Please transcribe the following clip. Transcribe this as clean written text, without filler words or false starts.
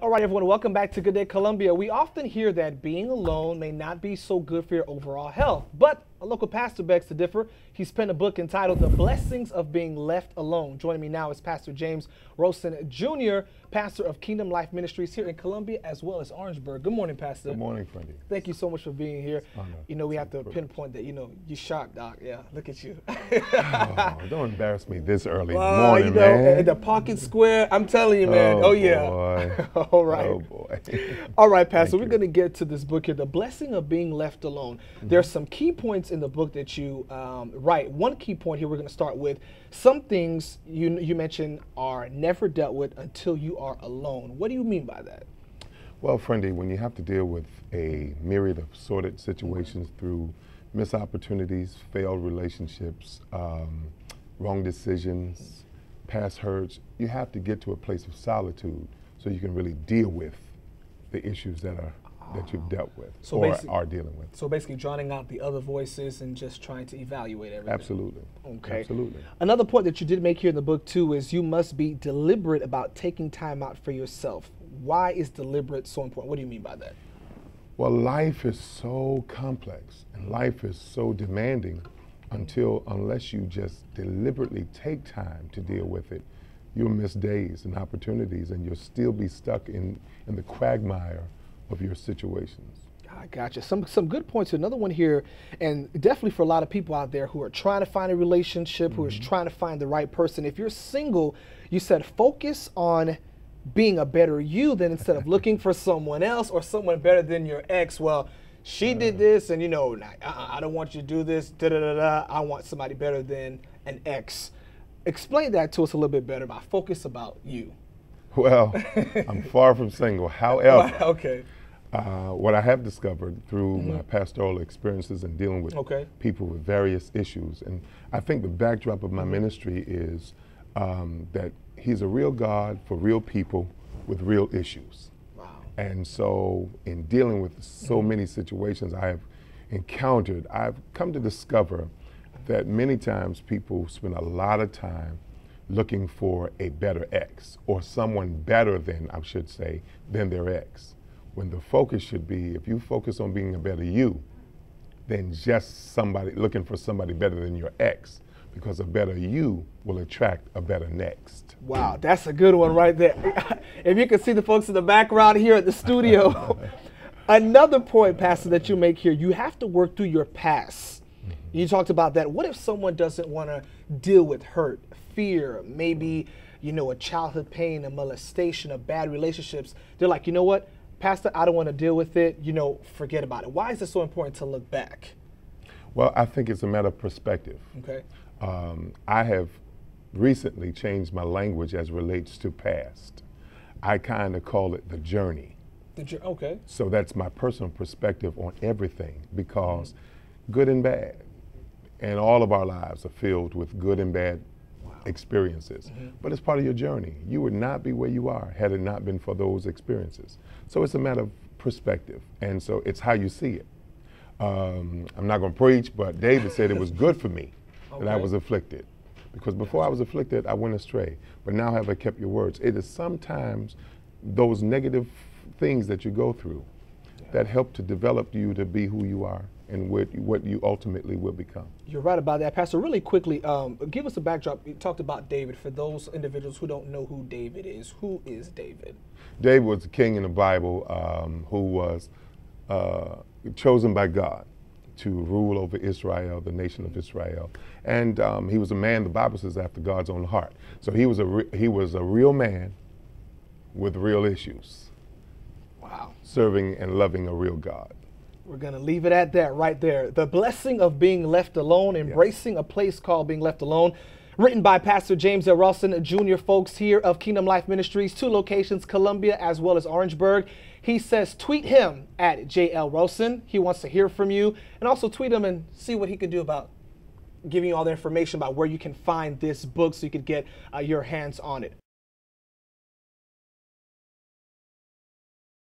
All right, everyone, welcome back to Good Day Columbia. We often hear that being alone may not be so good for your overall health, but a local pastor begs to differ. He's penned a book entitled The Blessings of Being Left Alone. Joining me now is Pastor James Rosen Jr., pastor of Kingdom Life Ministries here in Columbia as well as Orangeburg. Good morning, Pastor. Good morning, Freddie. Thank you so much for being here. You know, we have to pinpoint that, you shocked, Doc. Yeah, look at you. Oh, don't embarrass me this early in the morning, man. At the Pocket Square, I'm telling you, man. Oh yeah. Boy. All right. Oh, boy. All right, Pastor, we're going to get to this book here, The Blessing of Being Left Alone. There's some key points in the book that you write. One key point here we're going to start with. Some things you mentioned are never dealt with until you are alone. What do you mean by that? Well, Freddie, when you have to deal with a myriad of sordid situations through missed opportunities, failed relationships, wrong decisions, past hurts, you have to get to a place of solitude so you can really deal with the issues that you've dealt with or are dealing with. So basically drowning out the other voices and just trying to evaluate everything. Absolutely. Okay. Absolutely. Another point that you did make here in the book too is you must be deliberate about taking time out for yourself. Why is deliberate so important? What do you mean by that? Well, life is so complex and life is so demanding unless you just deliberately take time to deal with it, you'll miss days and opportunities and you'll still be stuck in the quagmire of your situations. I gotcha. Some good points. Another one here, and definitely for a lot of people out there who are trying to find a relationship, who is trying to find the right person. If you're single, you said focus on being a better you than instead of looking for someone else or someone better than your ex. Well, she did this, and I don't want you to do this. I want somebody better than an ex. Explain that to us a little bit better about focus about you. Well, I'm far from single. However, okay. What I have discovered through my pastoral experiences and dealing with people with various issues, and I think the backdrop of my ministry is that he's a real God for real people with real issues. Wow. And so in dealing with so many situations I have encountered, I've come to discover that many times people spend a lot of time looking for a better ex or someone better than, I should say, than their ex. When the focus should be, if you focus on being a better you, than just somebody looking for somebody better than your ex, because a better you will attract a better next. Wow, that's a good one right there. If you can see the folks in the background here at the studio. Another point, Pastor, that you make here, you have to work through your past. You talked about that. What if someone doesn't want to deal with hurt, fear, maybe, a childhood pain, a molestation, a bad relationships? They're like, you know what, Pastor, I don't want to deal with it. Forget about it. Why is it so important to look back? Well, I think it's a matter of perspective. Okay. I have recently changed my language as relates to past. I kind of call it the journey. Okay. So that's my personal perspective on everything, because good and bad, and all of our lives are filled with good and bad experiences. But it's part of your journey. You would not be where you are had it not been for those experiences. So it's a matter of perspective, and so it's how you see it. I'm not going to preach, but David said it was good for me that I was afflicted, because before I was afflicted, I went astray. But now have I kept your words. It is sometimes those negative things that you go through that help to develop you to be who you are and what you ultimately will become. You're right about that, Pastor. Really quickly, give us a backdrop. You talked about David. For those individuals who don't know who David is, who is David? David was a king in the Bible who was chosen by God to rule over Israel, the nation of Israel. And he was a man, the Bible says, after God's own heart. So he was a real man with real issues. Wow. Serving and loving a real God. We're going to leave it at that right there. The Blessing of Being Left Alone, Embracing a Place Called Being Left Alone. Written by Pastor James L. Rosen Jr., folks here of Kingdom Life Ministries, 2 locations, Columbia as well as Orangeburg. He says tweet him at JL Rosen. He wants to hear from you. And also tweet him and see what he can do about giving you all the information about where you can find this book so you can get your hands on it.